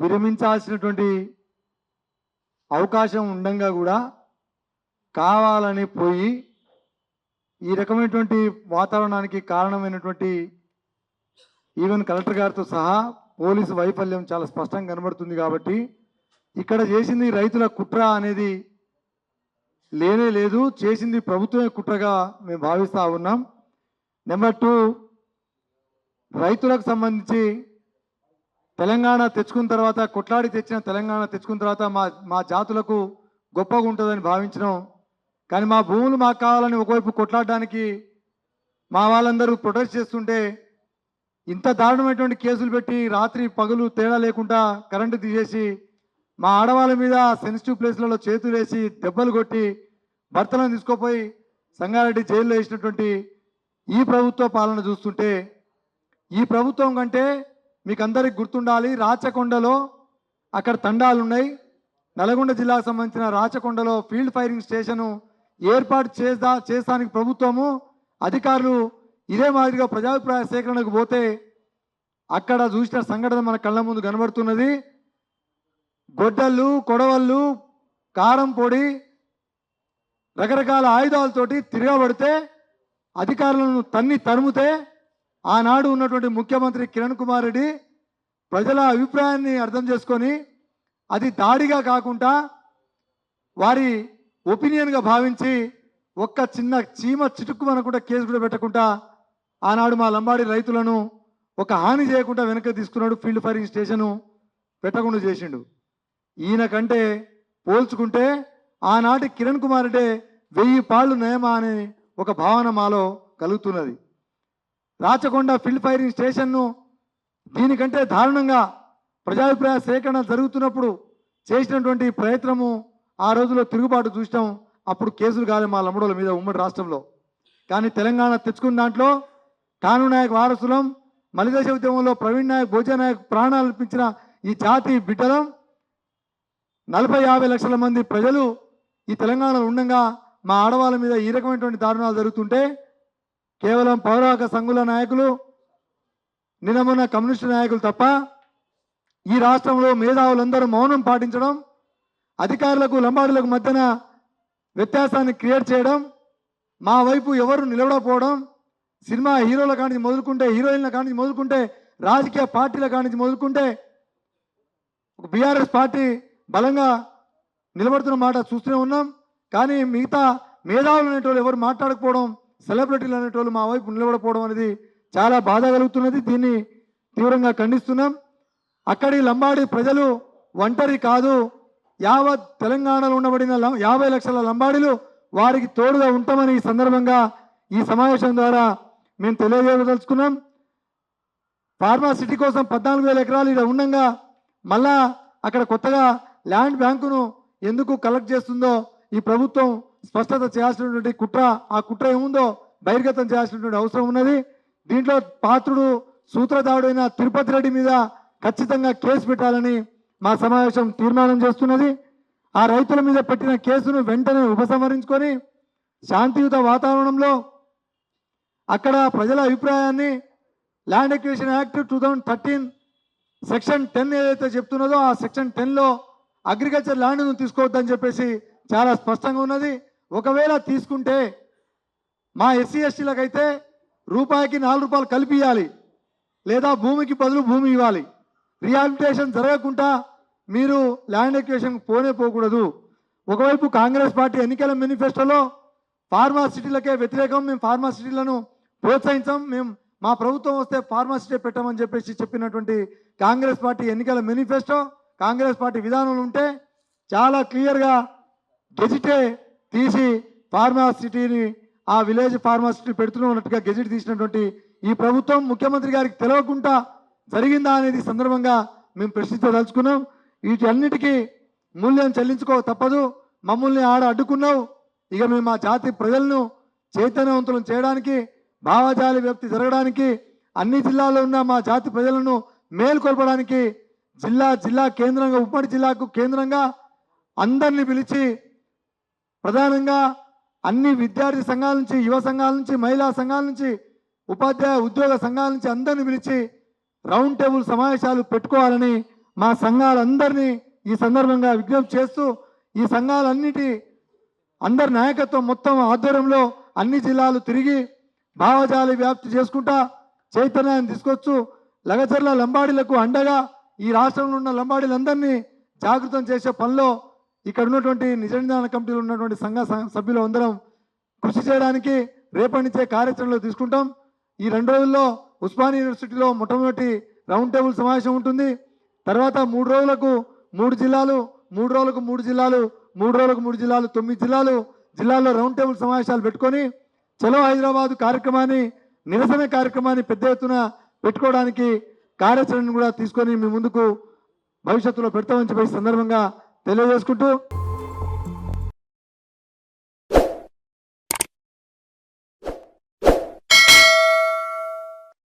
విరమించాల్సినటువంటి అవకాశం ఉండంగా కూడా కావాలని పోయి ఈ రకమైనటువంటి వాతావరణానికి కారణమైనటువంటి ఈవెన్ కలెక్టర్ గారితో సహా పోలీసు వైఫల్యం చాలా స్పష్టంగా కనబడుతుంది. కాబట్టి ఇక్కడ చేసింది రైతుల కుట్ర అనేది లేనే లేదు, చేసింది ప్రభుత్వమే కుట్రగా మేము భావిస్తూ ఉన్నాం. నెంబర్ 2, రైతులకు సంబంధించి తెలంగాణ తెచ్చుకున్న తర్వాత, కొట్లాడి తెచ్చిన తెలంగాణ తెచ్చుకున్న తర్వాత మా జాతులకు గొప్పగా ఉంటుందని భావించినాం. కానీ మా భూములు మాకు కావాలని ఒకవైపు కొట్లాడడానికి మా వాళ్ళందరూ ప్రొటెస్ట్ చేస్తుంటే ఇంత దారుణమైనటువంటి కేసులు పెట్టి రాత్రి పగలు తేడా లేకుండా కరెంటు తీసేసి మా ఆడవాళ్ళ మీద సెన్సిటివ్ ప్లేస్లలో చేతులు వేసి దెబ్బలు కొట్టి భర్తలను తీసుకుపోయి సంగారెడ్డి జైల్లో వేసినటువంటి ఈ ప్రభుత్వ పాలన చూస్తుంటే, ఈ ప్రభుత్వం కంటే మీకు అందరికి గుర్తుండాలి, రాచకొండలో అక్కడ తండాలు ఉన్నాయి. నల్గొండ జిల్లాకు సంబంధించిన రాచకొండలో ఫీల్డ్ ఫైరింగ్ స్టేషను ఏర్పాటు చేస్తానికి ప్రభుత్వము అధికారులు ఇదే మాదిరిగా ప్రజాభిప్రాయ సేకరణకు పోతే అక్కడ చూసిన సంఘటన మన కళ్ళ ముందు కనబడుతున్నది. గొడ్డళ్ళు, కొడవళ్ళు, కారం పొడి, రకరకాల ఆయుధాలతోటి తిరగబడితే అధికారులను తరుముతే ఆనాడు ఉన్నటువంటి ముఖ్యమంత్రి కిరణ్ కుమార్ రెడ్డి ప్రజల అభిప్రాయాన్ని అర్థం చేసుకొని అది దాడిగా కాకుండా వారి ఒపీనియన్గా భావించి ఒక్క చిన్న చీమ చిటుక్కుమనకుండా కేసు కూడా పెట్టకుండా ఆనాడు మా లంబాడి రైతులను ఒక హాని చేయకుండా వెనక్కి తీసుకున్నాడు. ఫీల్డ్ ఫైరింగ్ స్టేషను పెట్టకుండా చేసిండు. ఈయన కంటే పోల్చుకుంటే ఆనాటి కిరణ్ కుమార్ రెడ్డి 1000 పాళ్ళు నయమా అనే ఒక భావన మాలో కలుగుతున్నది. రాచకొండ ఫీల్డ్ ఫైరింగ్ స్టేషన్ను దీనికంటే దారుణంగా ప్రజాభిప్రాయ సేకరణ జరుగుతున్నప్పుడు చేసినటువంటి ప్రయత్నము ఆ రోజుల్లో తిరుగుబాటు చూసినాం. అప్పుడు కేసులు కాలే మా లమ్మడోళ్ళ మీద ఉమ్మడి రాష్ట్రంలో. కానీ తెలంగాణ తెచ్చుకున్న దాంట్లో కానూ నాయక్ వారసులం, మలిదేశ ఉద్యమంలో ప్రవీణ్ నాయక్, భోజా నాయక్ ప్రాణాలు అర్పించిన ఈ జాతి బిడ్డలం 40-50 లక్షల మంది ప్రజలు ఈ తెలంగాణలో ఉండగా మా ఆడవాళ్ళ మీద ఈ రకమైనటువంటి దారుణాలు జరుగుతుంటే కేవలం పౌరాక సంఘుల నాయకులు, నిన్నమొన్న కమ్యూనిస్టు నాయకులు తప్ప ఈ రాష్ట్రంలో మేధావులందరూ మౌనం పాటించడం, అధికారులకు లంబాడులకు మధ్యన వ్యత్యాసాన్ని క్రియేట్ చేయడం, మా వైపు ఎవరు నిలబడకపోవడం, సినిమా హీరోల కానించి మొదలుకుంటే, హీరోయిన్ల కానించి మొదలుకుంటే, రాజకీయ పార్టీల కానించి మొదలుకుంటే ఒక బీఆర్ఎస్ పార్టీ బలంగా నిలబడుతున్న మాట చూస్తూనే ఉన్నాం. కానీ మిగతా మేధావులు అనేటోళ్ళు ఎవరు మాట్లాడకపోవడం, సెలబ్రిటీలు అనేటోళ్ళు మా వైపు నిలబడకపోవడం అనేది చాలా బాధ కలుగుతున్నది. దీన్ని తీవ్రంగా ఖండిస్తున్నాం. అక్కడి లంబాడి ప్రజలు ఒంటరి కాదు, యావత్ తెలంగాణలో ఉండబడిన 50 లక్షల లంబాడీలు వారికి తోడుగా ఉంటామని ఈ సందర్భంగా ఈ సమావేశం ద్వారా మేము తెలియజేయదలుచుకున్నాం. ఫార్మాసిటీ కోసం 14,000 ఎకరాలు ఇక్కడ ఉండగా మళ్ళా అక్కడ కొత్తగా ల్యాండ్ బ్యాంకును ఎందుకు కలెక్ట్ చేస్తుందో ఈ ప్రభుత్వం స్పష్టత చేయాల్సినటువంటి ఆ కుట్ర ఏముందో బహిర్గతం చేయాల్సినటువంటి అవసరం ఉన్నది. దీంట్లో పాత్రుడు సూత్రధారుడైన తిరుపతి రెడ్డి మీద ఖచ్చితంగా కేసు పెట్టాలని మా సమావేశం తీర్మానం చేస్తున్నది. ఆ రైతుల మీద పెట్టిన కేసును వెంటనే ఉపసంహరించుకొని శాంతియుత వాతావరణంలో అక్కడ ప్రజల అభిప్రాయాన్ని ల్యాండ్ ఎక్విజిషన్ యాక్ట్ 2013 సెక్షన్ 10 ఏదైతే చెప్తున్నదో ఆ సెక్షన్ 10లో అగ్రికల్చర్ ల్యాండ్ను తీసుకోవద్దని చెప్పేసి చాలా స్పష్టంగా ఉన్నది. ఒకవేళ తీసుకుంటే మా ఎస్సీ ఎస్టీలకైతే రూపాయికి 4 రూపాయలు కలిపి ఇవ్వాలి, లేదా భూమికి బదులు భూమి ఇవ్వాలి. రిహాబిలిటేషన్ జరగకుండా మీరు ల్యాండ్ ఎక్విజిషన్ పోకూడదు. ఒకవైపు కాంగ్రెస్ పార్టీ ఎన్నికల మేనిఫెస్టోలో ఫార్మాసిటీలకే వ్యతిరేకం, మేము ఫార్మాసిటీలను ప్రోత్సహించాం, మేము మా ప్రభుత్వం వస్తే ఫార్మాసిటీ పెట్టామని చెప్పేసి చెప్పినటువంటి కాంగ్రెస్ పార్టీ ఎన్నికల మేనిఫెస్టో, కాంగ్రెస్ పార్టీ విధానంలో ఉంటే చాలా క్లియర్గా గెజిటే తీసి ఫార్మాసిటీని ఆ విలేజ్ ఫార్మాసిటీ పెడుతున్నట్టుగా గెజిట్ తీసినటువంటి ఈ ప్రభుత్వం ముఖ్యమంత్రి గారికి తెలియకుండా జరిగిందా అనేది సందర్భంగా మేము ప్రశ్నించదలుచుకున్నాం. వీటన్నిటికీ మూల్యం చెల్లించుకో తప్పదు. మమ్మల్ని అడ్డుకున్నావు, ఇక మేము మా జాతి ప్రజలను చైతన్యవంతులను చేయడానికి, భావజాలి వ్యాప్తి జరగడానికి, అన్ని జిల్లాల్లో ఉన్న మా జాతి ప్రజలను మేల్కొల్పడానికి జిల్లా కేంద్రంగా, ఉమ్మడి జిల్లాకు కేంద్రంగా అందరినీ పిలిచి ప్రధానంగా అన్ని విద్యార్థి సంఘాల నుంచి, యువ సంఘాల నుంచి, మహిళా సంఘాల నుంచి, ఉపాధ్యాయ ఉద్యోగ సంఘాల నుంచి అందరినీ పిలిచి రౌండ్ టేబుల్ సమావేశాలు పెట్టుకోవాలని మా సంఘాలందరినీ ఈ సందర్భంగా విజ్ఞప్తి చేస్తూ ఈ సంఘాలన్నిటి అందరి నాయకత్వం మొత్తం ఆధ్వర్యంలో అన్ని జిల్లాలు తిరిగి భావజాలి వ్యాప్తి చేసుకుంటా చైతన్యాన్ని తీసుకొచ్చు లగచర్ల లంబాడీలకు అండగా ఈ రాష్ట్రంలో ఉన్న లంబాడీలందరినీ జాగృతం చేసే పనిలో ఇక్కడ ఉన్నటువంటి నిజ నిర్ధారణ కమిటీలో ఉన్నటువంటి సభ్యులు అందరం కృషి చేయడానికి రేపటి నుంచే కార్యాచరణలో తీసుకుంటాం. ఈ 2 రోజుల్లో ఉస్మానియా యూనివర్సిటీలో మొట్టమొదటి రౌండ్ టేబుల్ సమావేశం ఉంటుంది. తర్వాత 3 రోజులకు 3 జిల్లాలు, 3 రోజులకు 3 జిల్లాలు, 3 రోజులకు 3 జిల్లాలు, 9 జిల్లాల్లో రౌండ్ టేబుల్ సమావేశాలు పెట్టుకొని చలో హైదరాబాద్ కార్యక్రమాన్ని, నిరసన కార్యక్రమాన్ని పెద్ద ఎత్తున పెట్టుకోవడానికి కార్యాచరణను కూడా తీసుకొని మీ ముందుకు భవిష్యత్తులో పెడతామని చెప్పి సందర్భంగా తెలియజేసుకుంటూ